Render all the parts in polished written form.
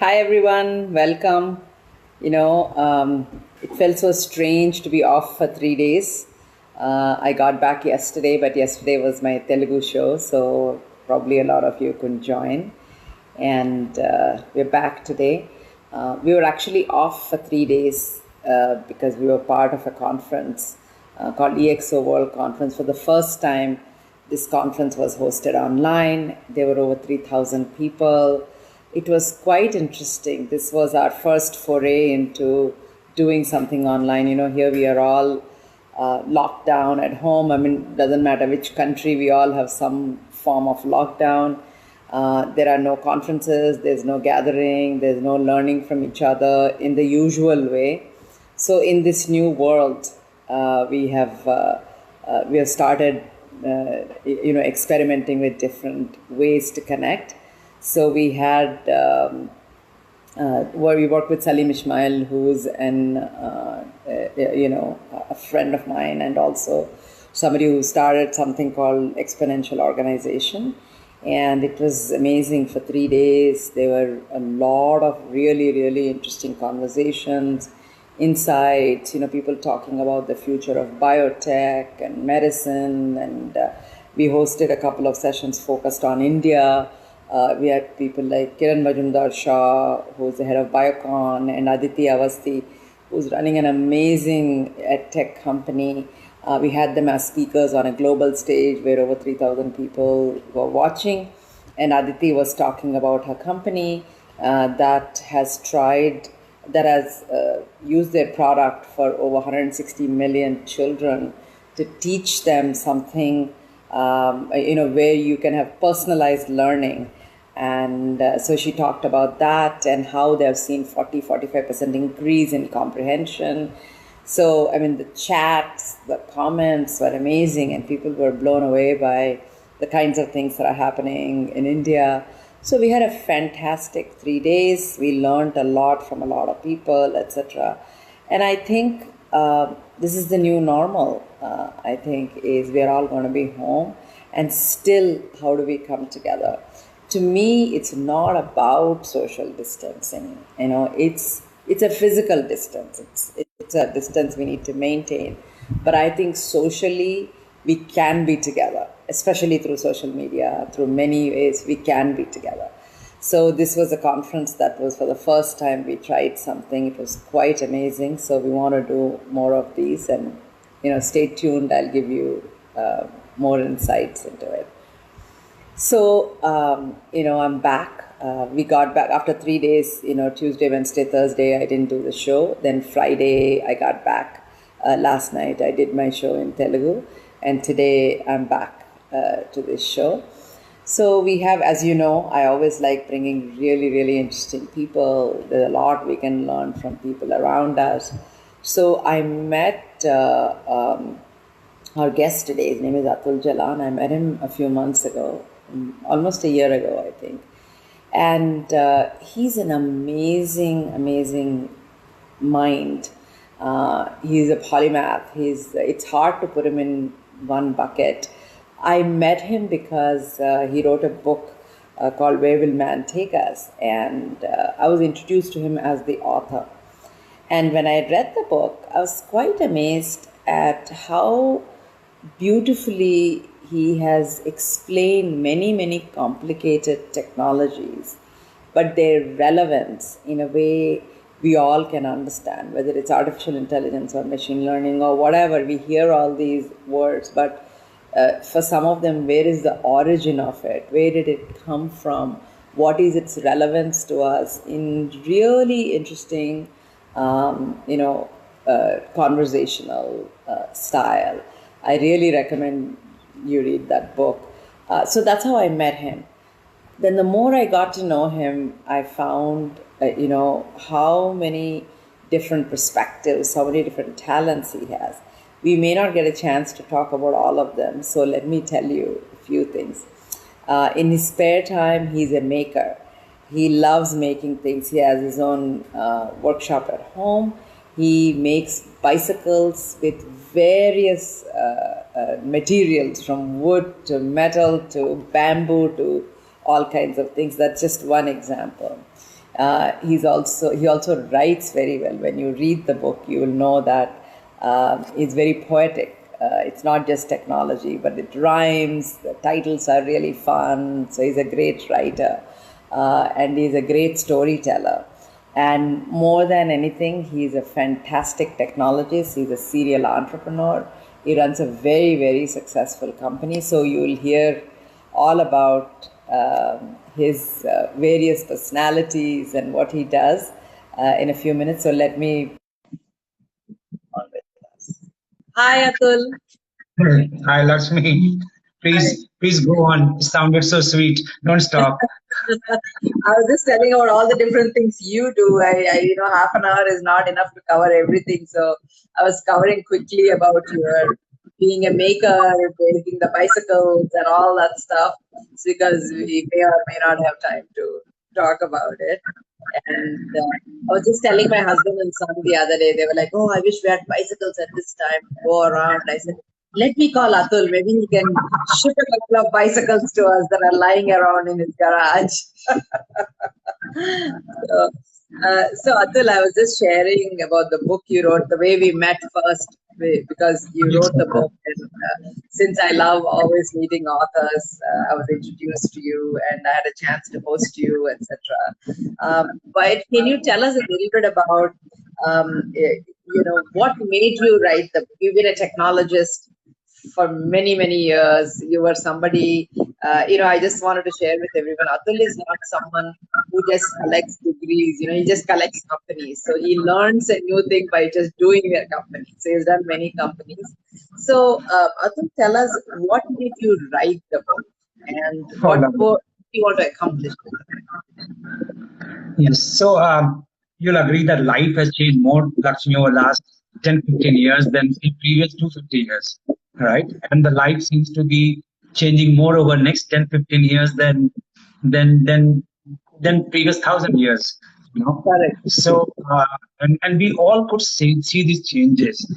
Hi everyone, welcome. It felt so strange to be off for 3 days. I got back yesterday, but yesterday was my Telugu show, so probably a lot of you couldn't join. And we're back today. We were actually off for 3 days because we were part of a conference called EXO World Conference. For the first time, this conference was hosted online. There were over 3,000 people. It was quite interesting. This was our first foray into doing something online. Here we are all locked down at home. Doesn't matter which country, we all have some form of lockdown. There are no conferences, there's no gathering, there's no learning from each other in the usual way. So in this new world, we have started, experimenting with different ways to connect. So we had where we worked with Salim Ismail, who's a friend of mine, and also somebody who started something called Exponential Organization. And it was amazing for 3 days. There were a lot of really, really interesting conversations, insights, people talking about the future of biotech and medicine. And we hosted a couple of sessions focused on India. We had people like Kiran Majumdar Shah, who's the head of Biocon, and Aditi Avasti, who's running an amazing tech company. We had them as speakers on a global stage where over 3,000 people were watching. And Aditi was talking about her company that has used their product for over 160 million children to teach them something, where you can have personalized learning. And so she talked about that and how they've seen 45% increase in comprehension. So, the chats, the comments were amazing, and people were blown away by the kinds of things that are happening in India. So we had a fantastic 3 days. We learned a lot from a lot of people, etc. And I think this is the new normal. I think is we're all going to be home, and still, how do we come together? To me, it's not about social distancing. It's a physical distance. It's a distance we need to maintain. But I think socially, we can be together, especially through social media. Through many ways, we can be together. So this was a conference that was for the first time we tried something. It was quite amazing. So we want to do more of these, and stay tuned. I'll give you more insights into it. So, I'm back. We got back after 3 days, Tuesday, Wednesday, Thursday, I didn't do the show. Then Friday, I got back. Last night, I did my show in Telugu. And today, I'm back to this show. So we have, as you know, I always like bringing really, really interesting people. There's a lot we can learn from people around us. So I met our guest today. His name is Atul Jalan. I met him a few months ago, almost a year ago, I think. And he's an amazing, amazing mind. He's a polymath. It's hard to put him in one bucket. I met him because he wrote a book called Where Will Man Take Us? And I was introduced to him as the author. And when I read the book, I was quite amazed at how beautifully he has explained many, many complicated technologies, but their relevance in a way we all can understand, whether it's artificial intelligence or machine learning or whatever. We hear all these words, but for some of them, where is the origin of it? Where did it come from? What is its relevance to us in really interesting, conversational style? I really recommend you read that book. So that's how I met him. Then the more I got to know him, I found, how many different perspectives, how many different talents he has. We may not get a chance to talk about all of them, so let me tell you a few things. In his spare time, he's a maker. He loves making things. He has his own workshop at home. He makes bicycles with various materials, from wood to metal to bamboo to all kinds of things. That's just one example. He also writes very well. When you read the book, you will know that it's very poetic. It's not just technology, but it rhymes. The titles are really fun. So he's a great writer, and he's a great storyteller. And more than anything, he's a fantastic technologist. He's a serial entrepreneur. He runs a very, very successful company. So you will hear all about his various personalities and what he does in a few minutes. So let me. Hi, Atul. Hi, Lakshmi. Please go on. It sounded so sweet. Don't stop. I was just telling about all the different things you do. Half an hour is not enough to cover everything. So I was covering quickly about your being a maker, making the bicycles and all that stuff, because we may or may not have time to talk about it. And I was just telling my husband and son the other day, they were like, "Oh, I wish we had bicycles at this time to go around." I said, "Let me call Atul. Maybe he can ship a couple of bicycles to us that are lying around in his garage." So Atul, I was just sharing about the book you wrote, the way we met first, because you Yes, wrote the book. And since I love always meeting authors, I was introduced to you and I had a chance to host you, etc. But can you tell us a little bit about, what made you write the book? You've been a technologist for many, many years. You were somebody, I just wanted to share with everyone. Atul is not someone who just collects degrees, he just collects companies. So he learns a new thing by just doing a company. So he's done many companies. So, Atul, tell us, what made you write the book and oh, what lovely. you want to accomplish with Yes. So you'll agree that life has changed more, Lakshmi, over the last 10, 15 years than the previous 250 years, right? And the life seems to be changing more over next 10, 15 years than than than previous 1,000 years, you know. Correct. So and we all could see these changes.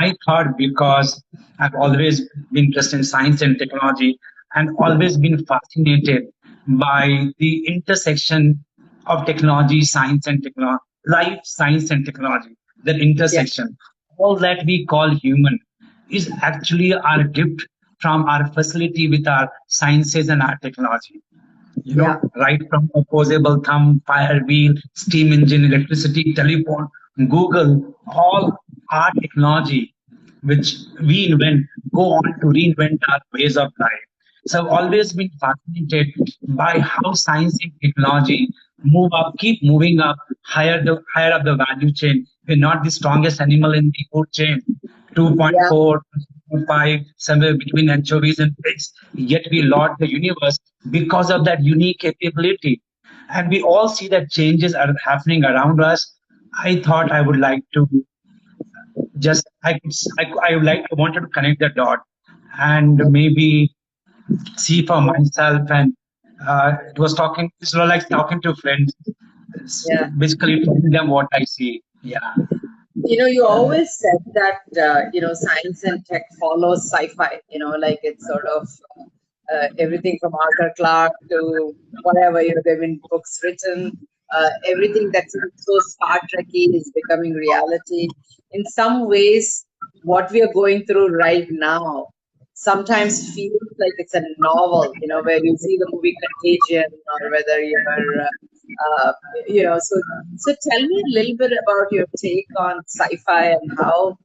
I thought because I've always been interested in science and technology and always been fascinated by the intersection of technology, science, and technology, life, science, and technology, that Yeah. intersection. All that we call human is actually our gift from our facility with our sciences and our technology. Yeah. Right from opposable thumb, fire wheel, steam engine, electricity, telephone, Google, all our technology, which we invent, go on to reinvent our ways of life. So I've always been fascinated by how science and technology move up, keep moving up, higher up the value chain. We're not the strongest animal in the food chain. Yeah. 2.4, 2.5, somewhere between anchovies and pigs. Yet we lord the universe because of that unique capability. And we all see that changes are happening around us. I thought I would like to just, I would like, I wanted to connect the dot and maybe see for myself. And it was talking, it's not like talking to friends, it's Yeah. basically telling them what I see. Yeah. You always said that, science and tech follows sci-fi, like it's sort of everything from Arthur Clarke to whatever, there have been books written. Everything that's so Star Trekky is becoming reality. In some ways, what we are going through right now sometimes feels like it's a novel, where you see the movie Contagion, or whether you're, uh, so tell me a little bit about your take on sci-fi and how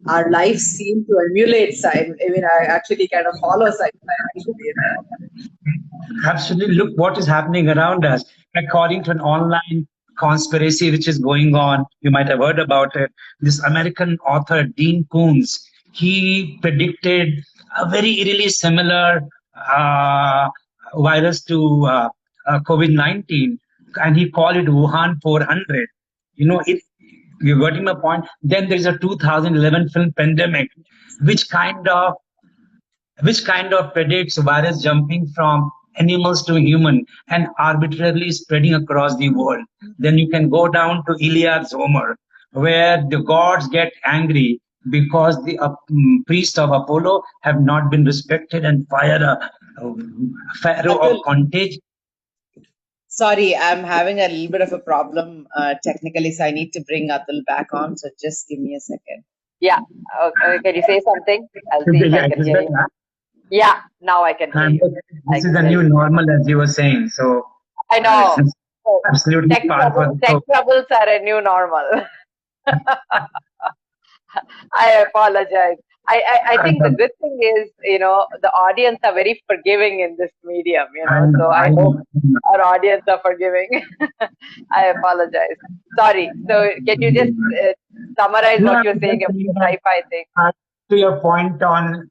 our lives seem to emulate sci-fi. I mean, I actually kind of follow sci-fi, actually. Absolutely. Look what is happening around us. According to an online conspiracy which is going on, you might have heard about it. This American author, Dean Koontz, he predicted a very eerily similar uh, virus to COVID 19, and he called it Wuhan 400. You're getting my point. Then there's a 2011 film pandemic, which kind of predicts virus jumping from animals to human and arbitrarily spreading across the world. Then you can go down to Iliad's Homer, where the gods get angry because the priest of Apollo have not been respected and fire a pharaoh Atul, of contagion. Sorry, I'm having a little bit of a problem technically, so I need to bring Atul back on. So just give me a second. Yeah. Can you say something? I'll see if I Yeah, it can is hear you. better. Yeah, now I can hear And you. I this is can the hear new you. normal, as you were saying. So I this know. is So, absolutely par for the tech course. troubles are a new normal. I apologize. I think the good thing is, the audience are very forgiving in this medium, I know, so I I hope know. our audience are forgiving. I apologize. Sorry. So can you just summarize No, what I you're was saying just about saying the that sci-fi thing? to your point on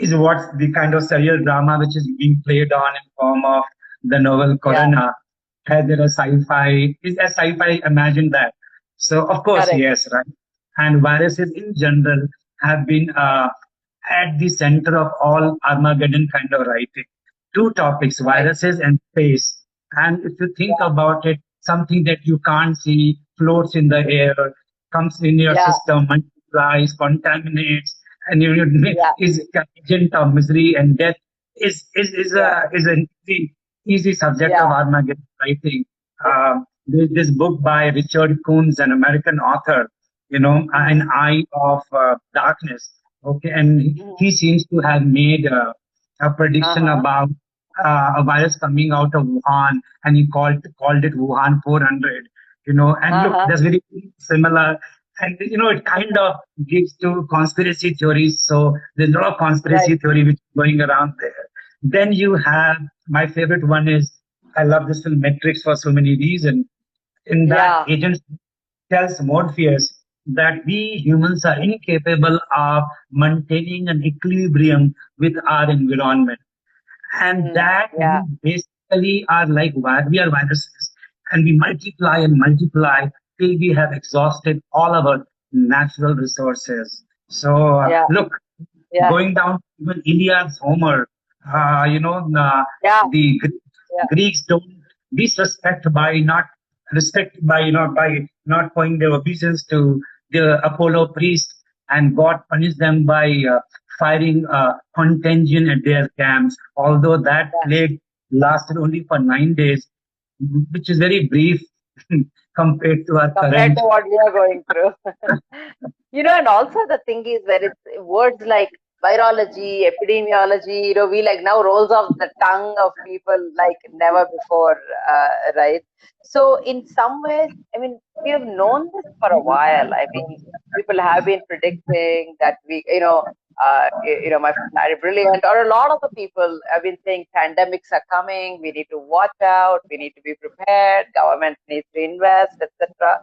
is what's the kind of serial drama which is being played on in form of the novel Yeah, Corona. Has there a sci-fi? Is a sci-fi imagine that? So of course, correct. yes, right. And viruses in general have been at the center of all Armageddon kind of writing. Two topics, Right. viruses and space. And if you think about it, something that you can't see floats in the air, comes in your Yeah, system, multiplies, contaminates, and yeah, is agent of misery and death yeah, is an easy subject of yeah, Armageddon writing. yeah. There's this book by Richard Coons, an American author, Mm-hmm. An Eye of Darkness. Okay, and Mm-hmm. he seems to have made a prediction Uh-huh. about a virus coming out of Wuhan, and he called it Wuhan 400. And look, Uh-huh. that's very similar, and it kind of gives to conspiracy theories. So there's a lot of Right. conspiracy theory which is going around there. Then you have my favorite one is I love this film Matrix for so many reasons. In that, Yeah. agent tells Morpheus that we humans are incapable of maintaining an equilibrium with our environment, and Mm-hmm. that Yeah. we basically are like we are viruses, and we multiply and multiply till we have exhausted all our natural resources. So Yeah. look, Yeah. going down to even Iliad's Homer, Yeah. the Yeah. Greeks don't disrespect by not respect by not paying their obeisance to the Apollo priest, and God punished them by firing contagion at their camps. Although that Yeah. plague lasted only for 9 days, which is very brief compared to our Compared current. to what we are going through. And also the thing is where it's words like virology, epidemiology, we like now rolls off the tongue of people like never before, right? So in some ways, I mean, we have known this for a while. I mean, people have been predicting that my friend Larry Brilliant or a lot of the people have been saying pandemics are coming. We need to watch out. We need to be prepared. Government needs to invest, etc.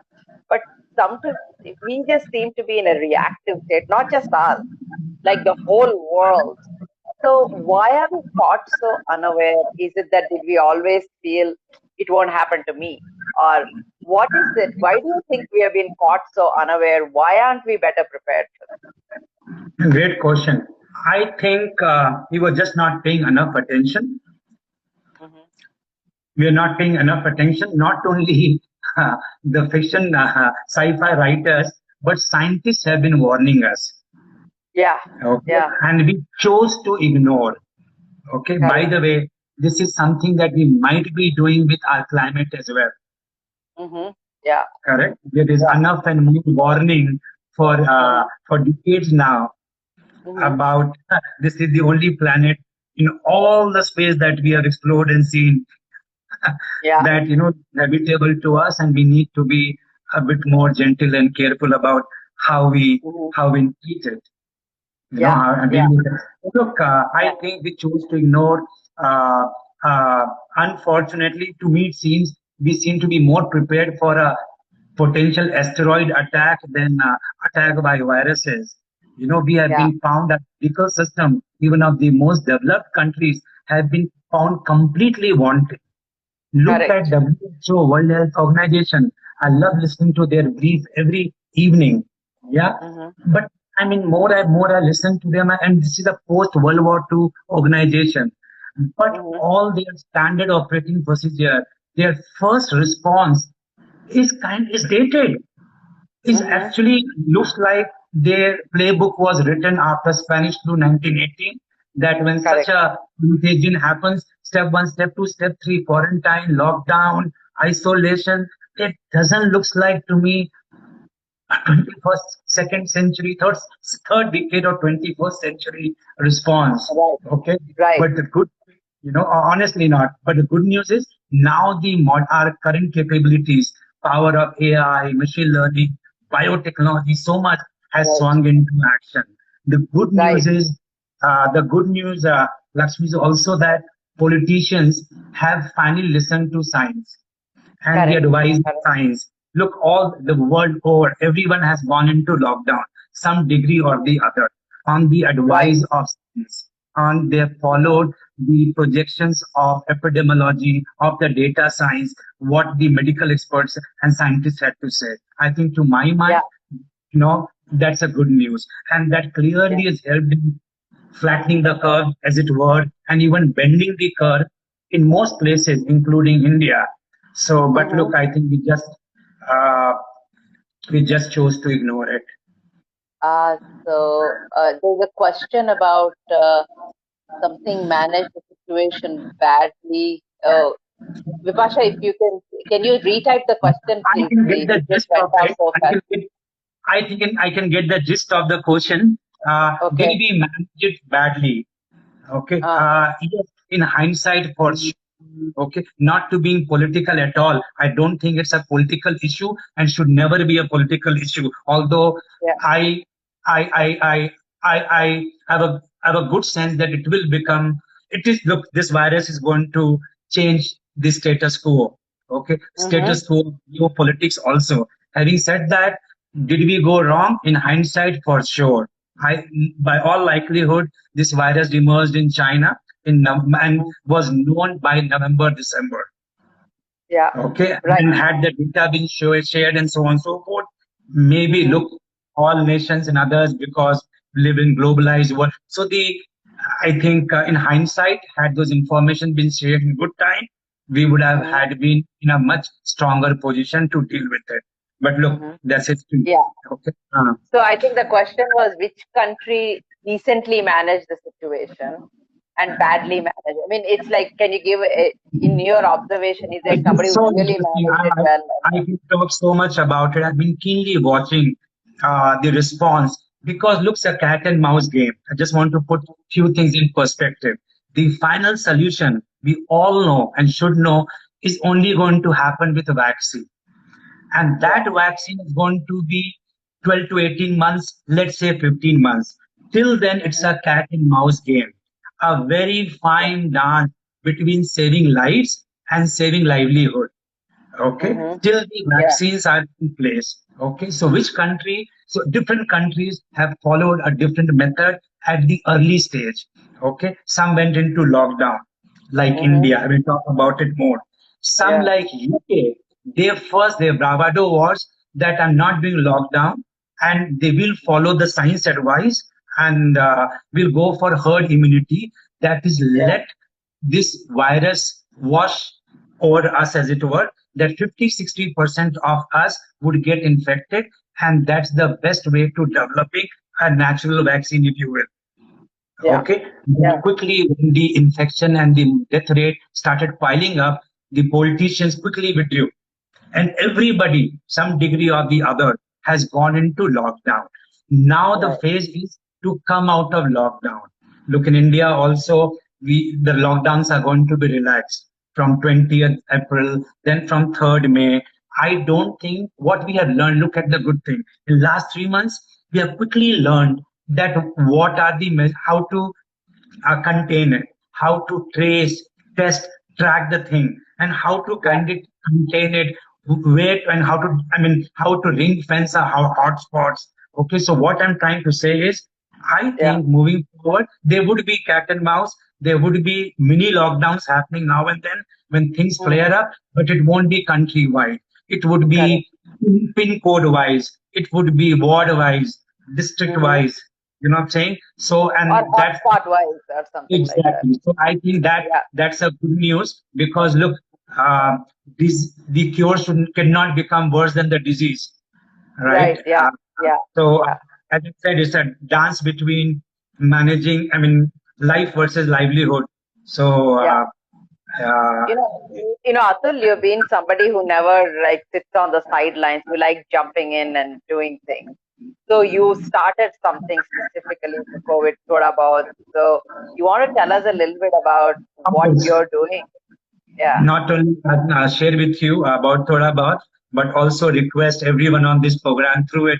But sometimes we just seem to be in a reactive state, not just us, like the whole world. So why are we caught so unaware? Is it that did we always feel it won't happen to me? Or what is it? Why do you think we have been caught so unaware? Why aren't we better prepared for Great question. I think we were just not paying enough attention. this? Hmm. We are not paying enough attention, not only the fiction sci-fi writers, but scientists have been warning us. Yeah, Okay, yeah, and we chose to ignore. Okay, by correct. the way, this is something that we might be doing with our climate as well. Hmm. Yeah, Correct. There is yeah. enough and more warning Hmm. for decades now Hmm. about this is the only planet in all the space that we have explored and seen Yeah. that habitable to us, and we need to be a bit more gentle and careful about how we Hmm. how we treat it. Yeah, How and yeah, deal with it. Look, I yeah. think we chose to ignore. uh, Unfortunately, to me it seems we seem to be more prepared for a potential asteroid attack than attack by viruses. We have Yeah, been found that medical system, even of the most developed countries, have been found completely wanting. Look at correct. WHO, World Health Organization. I love listening to their brief every evening. Yeah. Hmm. But I mean, more and more I listen to them, and this is a post World War II organization. But Hmm. all their standard operating procedure, their first response is dated. Is Hmm. actually looks like their playbook was written after Spanish flu 1918. that when such Correct. a contagion happens, step one, step two, step three, quarantine, lockdown, isolation, it doesn't looks like to me 21st, second century, third decade or 21st century response. Right. Okay. Right. But the good, honestly not. But the good news is now our current capabilities, power of AI, machine learning, biotechnology, so much has Right. swung into action. The good Right. news is, Lakshmi, is also that politicians have finally listened to science and the Correct. advice of Correct. science. Look, all the world over, everyone has gone into lockdown, some degree or Mhm. the other, on the Right. advice of science. And they have followed the projections of epidemiology, of the data science, what the medical experts and scientists had to say. I think, to my Yeah. mind, that's a good news. And that Yeah. clearly has helped in flattening the curve, as it were, and even bending the curve in most places, including India. So, but Mm-hmm. look, I think uh, we just chose to ignore it. There's a question about something manage the situation badly. Vipasha, if you can you retype the question, I please? can get the It just gist went of off it. so fast. I can get the gist of the question. Did Okay. we manage it badly? Okay. Uh, Yes, in hindsight, for sure. Okay. Not to being political at all. I don't think it's a political issue and should never be a political issue. Although yeah. I, I have a good sense that it will become. It is look. This virus is going to change the status quo. Okay, Mm-hmm. status quo, geopolitics also. Having said that, did we go wrong in hindsight? For sure. I, by all likelihood, this virus emerged in China and was known by November, December. Yeah. Okay, Right. and had the data been shared and so on and so forth, maybe Mm-hmm. look, all nations and others, because we live in globalized world. So I think in hindsight, had those information been shared in good time, we would have Mm-hmm. had been in a much stronger position to deal with it. But look, Mm-hmm. that's history. Yeah. Okay. So I think the question was which country decently managed the situation and badly managed. I mean, it's like, can you give in your observation, is there It somebody is who so really interesting. managed it well? I can talk so much about it. I've been keenly watching the response because looks a cat and mouse game. I just want to put few things in perspective. The final solution we all know and should know is only going to happen with a vaccine. And Yeah. that vaccine is going to be 12 to 18 months, let's say 15 months. Till then, it's Mm-hmm. a cat and mouse game, a very Yeah. fine dance between saving lives and saving livelihood. Okay, Mm-hmm. till the Yeah. vaccines are in place. Okay, so which country? So different countries have followed a different method at the early stage. Okay, some went into lockdown, like Mm-hmm. India. I will talk about it more. Some, Yeah. like UK, their bravado was that I'm not being locked down, and they will follow the science advice, and will go for herd immunity. That is, Yeah. let this virus wash over us, as it were, that 50-60% of us would get infected, and that's the best way to developing a natural vaccine, if you will. Yeah. Okay. Yeah. Quickly, when the infection and the death rate started piling up, the politicians quickly withdrew, and everybody, some degree or the other, has gone into lockdown. Now the Right. phase is to come out of lockdown. Look, in India also, the lockdowns are going to be relaxed from 20th April, then from 3rd May. I don't think what we have learned. Look at the good thing. In last 3 months, we have quickly learned that what are how to contain it, how to trace, test, track the thing, and how to Yeah. kind of contain it, where and how to, how to ring fence our hotspots. Okay, so what I'm trying to say is, I Yeah. think moving forward, there would be cat and mouse, there would be mini lockdowns happening now and then when things Mm-hmm. flare up, but it won't be countrywide. It would Correct. be pin code wise, it would be ward wise, district Mm-hmm. wise. You know what I'm saying? So, Or and that's hotspot wise or something like that. exactly. So I think that Yeah. that's a good news, because look, uh, the cure cannot become worse than the disease, right? Right. Yeah. Yeah. So Yeah. as I said, it's a dance between managing. life versus livelihood. So, Yeah. uh, Atul, you've been somebody who never like sits on the sidelines. You like jumping in and doing things. So you started something specifically for COVID Thoda Bahut. So you want to tell us a little bit about of what course, you're doing? Yeah, not only share with you about Thoda Bahut, but also request everyone on this program through it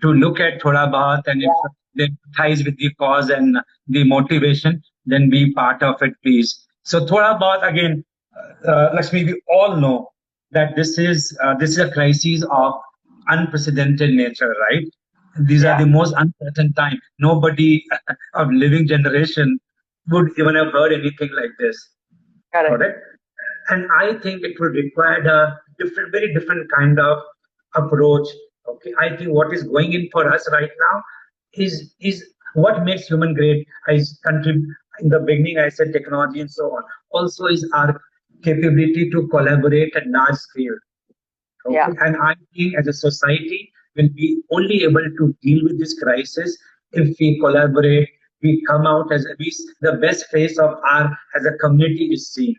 to look at Thoda Bahut, and if yeah, they ties with the cause and the motivation, then be part of it, please. So Thoda Bahut again, Lakshmi, we all know that this is a crisis of unprecedented nature, right? These are yeah, the most uncertain time. Nobody of living generation would even have heard anything like this. correct. Correct. And I think it will require a different, very different kind of approach. Okay, I think what is going in for us right now is what makes human great. In the beginning, I said technology and so on. Also, is our capability to collaborate at large scale. Yeah, Okay, and I think as a society will be only able to deal with this crisis if we collaborate. We come out as at least the best face of our as a community is seen.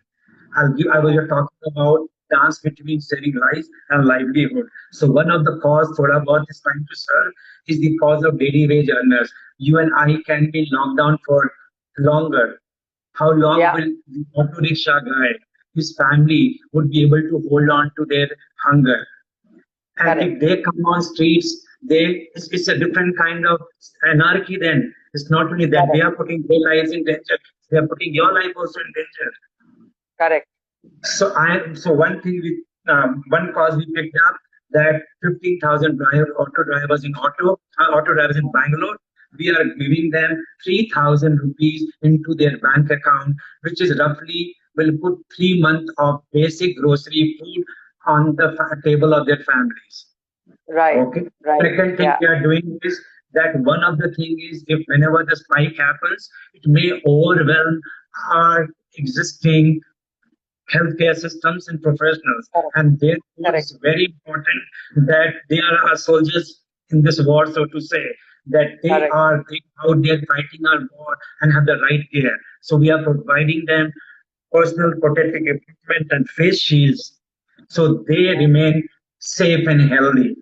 I was just talking about dance between saving lives and livelihood. So one of the cause Thoda Bahut is trying to serve is the cause of daily wage earners. You and I can be locked down for longer. How long yeah, will the auto rickshaw guy, his family, would be able to hold on to their hunger? And correct, if they come on streets, it's a different kind of anarchy. Then it's not only that they correct, are putting their lives in danger; they are putting your life also in danger. correct. So one thing one cause we picked up that 15,000 auto drivers in auto drivers in Bangalore, we are giving them 3,000 rupees into their bank account, which is roughly will put 3 months of basic grocery food on the table of their families. Right, Okay. right. Second thing Yeah, we are doing is that one of the thing is if whenever the spike happens, it may overwhelm our existing healthcare systems and professionals. correct, And therefore, correct, it's very important that they are our soldiers in this war, so to say, that correct. they out there fighting our war and have the right gear. So we are providing them personal protective equipment and face shields so they remain safe and healthy.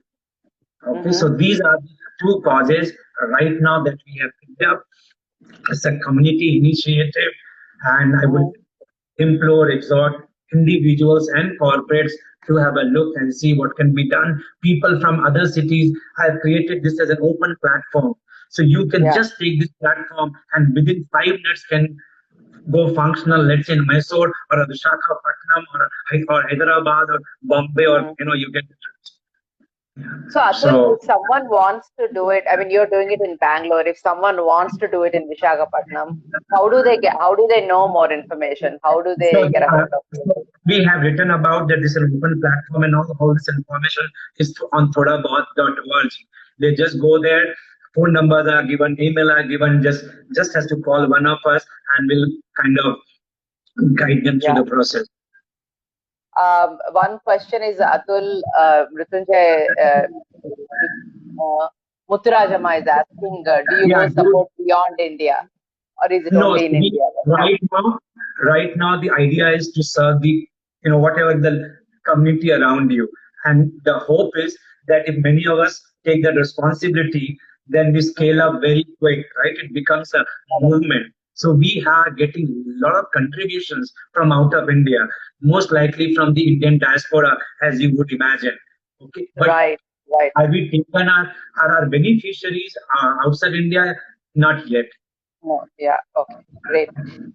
Okay, Mm-hmm. so these are the two causes right now that we have picked up as a community initiative, and I would Mm-hmm. implore, exhort individuals and corporates to have a look and see what can be done. People from other cities have created this as an open platform. So you can Yeah. just take this platform and within 5 minutes can go functional, let's say in Mysore or Visakhapatnam or Hyderabad or Bombay or, Mm-hmm. you get. So Atul, So if someone wants to do it, I mean, you're doing it in Bangalore. If someone wants to do it in Visakhapatnam, how do they know more information? How do So, they get a hold of you? we have written about that this is an open platform and all this information is on thodabahat.org. They just go there, phone numbers are given, email are given, just has to call one of us and we'll kind of guide them through Yeah. the process. One question is Atul, Mrityunjay, Muthurajama is asking, do you Yeah, go support beyond India, or is it no, only so in India right now? right now the idea is to serve the, whatever the community around you. And the hope is that if many of us take that responsibility, then we scale Mm-hmm. up very quick, right? It becomes a movement. So we are getting a lot of contributions from out of India, most likely from the Indian diaspora, as you would imagine. Okay, but Right, right. have we taken our beneficiaries outside India? Not yet. No, yeah, okay, great.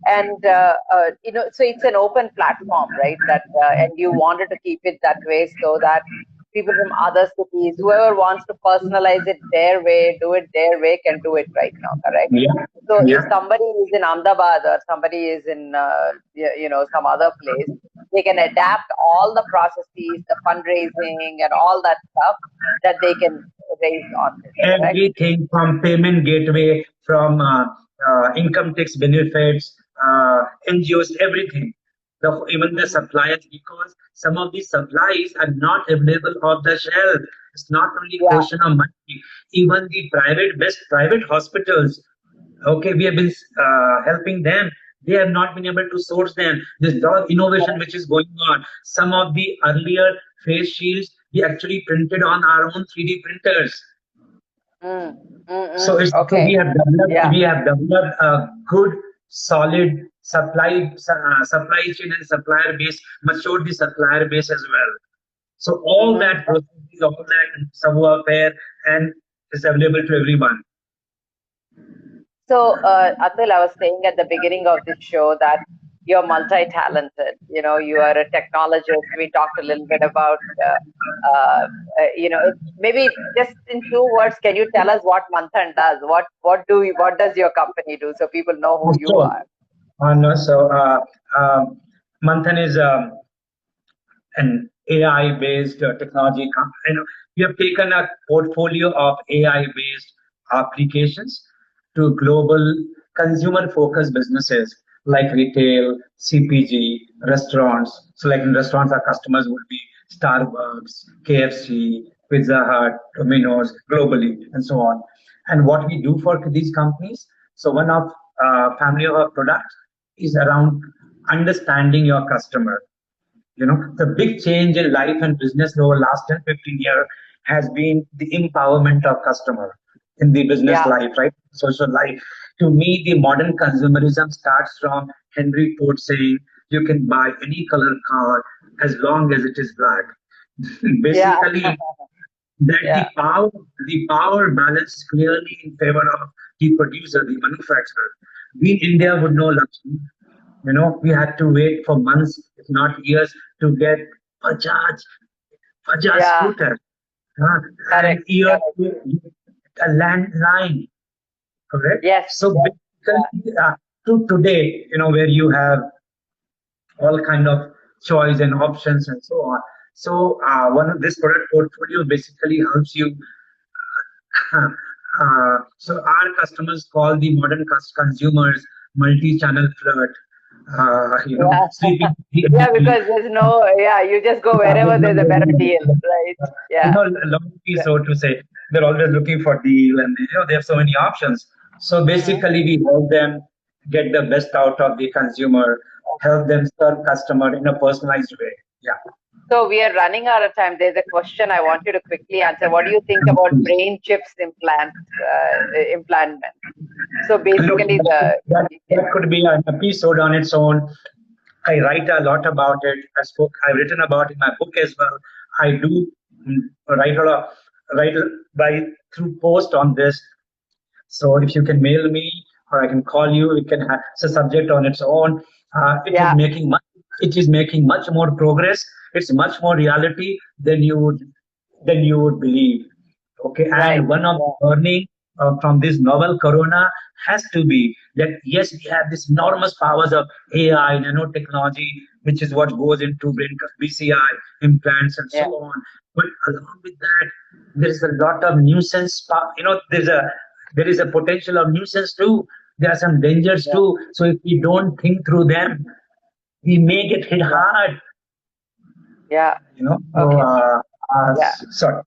And so it's an open platform, right? That and you wanted to keep it that way so that people from other cities, whoever wants to personalize it their way, do it their way, can do it right now, correct? Yeah, So if yeah. somebody is in Ahmedabad or somebody is in some other place, they can adapt all the processes, the fundraising, and all that stuff that they can raise on this, correct? Everything from payment gateway, from income tax benefits, NGOs, everything. Even the Mm-hmm. suppliers, because some of these supplies are not available off the shelf. It's not only Yeah, question of money. Even the best private hospitals, Okay, we have been helping them. They have not been able to source them. There's a lot of innovation which is going on. Some of the earlier face shields we actually printed on our own 3D printers. So it's so Okay. Yeah. we have developed a good solid supply chain and supplier base, matured the supplier base as well. So all that process, all that savoir faire, and is available to everyone. So, Atul, I was saying at the beginning of this show that you're multi-talented. You know, you are a technologist. We talked a little bit about, maybe just in 2 words, can you tell us what Manthan does? What does your company do so people know who you So, are? no, so Manthan is an AI-based technology company. We have taken a portfolio of AI-based applications to global consumer-focused businesses like retail, CPG, restaurants. So, like in restaurants, our customers would be Starbucks, KFC, Pizza Hut, Domino's, globally, and so on. And what we do for these companies, so one of family of our products is around understanding your customer. The big change in life and business over the last 10, 15 years has been the empowerment of customer in the business Yeah, life, right? Social life. To me, the modern consumerism starts from Henry Ford saying you can buy any color car as long as it is black. yeah, Basically, that yeah, the power balance is clearly in favor of the producer, the manufacturer. We in India would know luxury. We had to wait for months, if not years, to get Bajaj, Bajaj yeah. scooter, and Correct, years correct. to a landline, correct? Yes, So yes, yeah, basically, to today, where you have all kind of choice and options and so on. So one of this product portfolio basically helps you. So our customers call the modern consumers multi-channel flirt. yeah. Sleeping Yeah, deeply. because there's no, yeah, you just go wherever there's a better deal, right? Yeah. Loyalty, so to say. They're always looking for deal, and they have so many options. So basically, we help them get the best out of the consumer, help them serve customer in a personalized way. Yeah. So we are running out of time. There's a question I want you to quickly answer. What do you think about brain chips implantment? So Look, basically, that could be an episode on its own. I write a lot about it. I've written about in my book as well. I do write a lot, write through post on this. So if you can mail me or I can call you, it can have it's a subject on its own. It is yeah, making much more progress. It's much more reality than you would believe. Okay, right. and one of the learning from this novel corona has to be that yes, we have this enormous powers of AI, nanotechnology, which is what goes into brain BCI implants and so Yeah, on. But along with that, there is a lot of nuisance. There is a potential of nuisance too. There are some dangers yeah, too. So if we don't think through them, we may get hit yeah, hard. yeah. So, Okay. Yeah. sorry.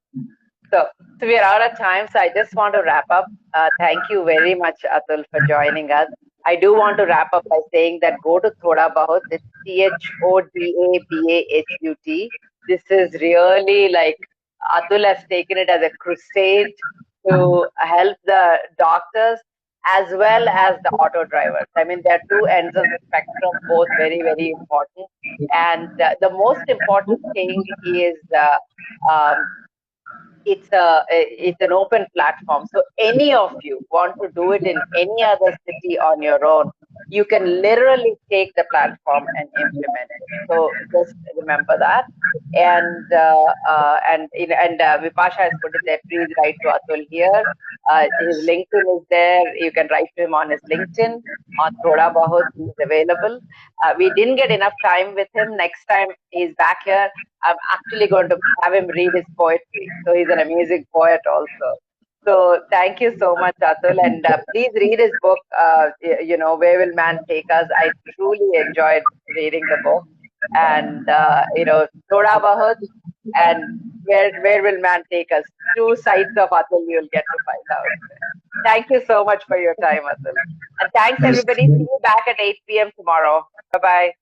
So we are out of time. So I just want to wrap up. Thank you very much, Atul, for joining us. I do want to wrap up by saying that go to Thoda Bahut. It's Chodabahut. This is really like Atul has taken it as a crusade to help the doctors as well as the auto drivers. I mean, there are two ends of the spectrum, both very, very important. And the most important thing is um, it's an open platform. So any of you want to do it in any other city on your own, you can literally take the platform and implement it. So just remember that. And Vipasha has put it there. Please write to Atul here. His LinkedIn is there. You can write to him on his LinkedIn. On Thoda Bahut, he's available. We didn't get enough time with him. Next time he's back here, I'm actually going to have him read his poetry. So he's an amazing poet also. So thank you so much, Atul, and please read his book. Where will man take us? I truly enjoyed reading the book, and Thoda Bahut and where will man take us? Two sides of Atul you'll get to find out. Thank you so much for your time, Atul. And thanks, Yes. everybody. See you back at 8 p.m. tomorrow. Bye bye.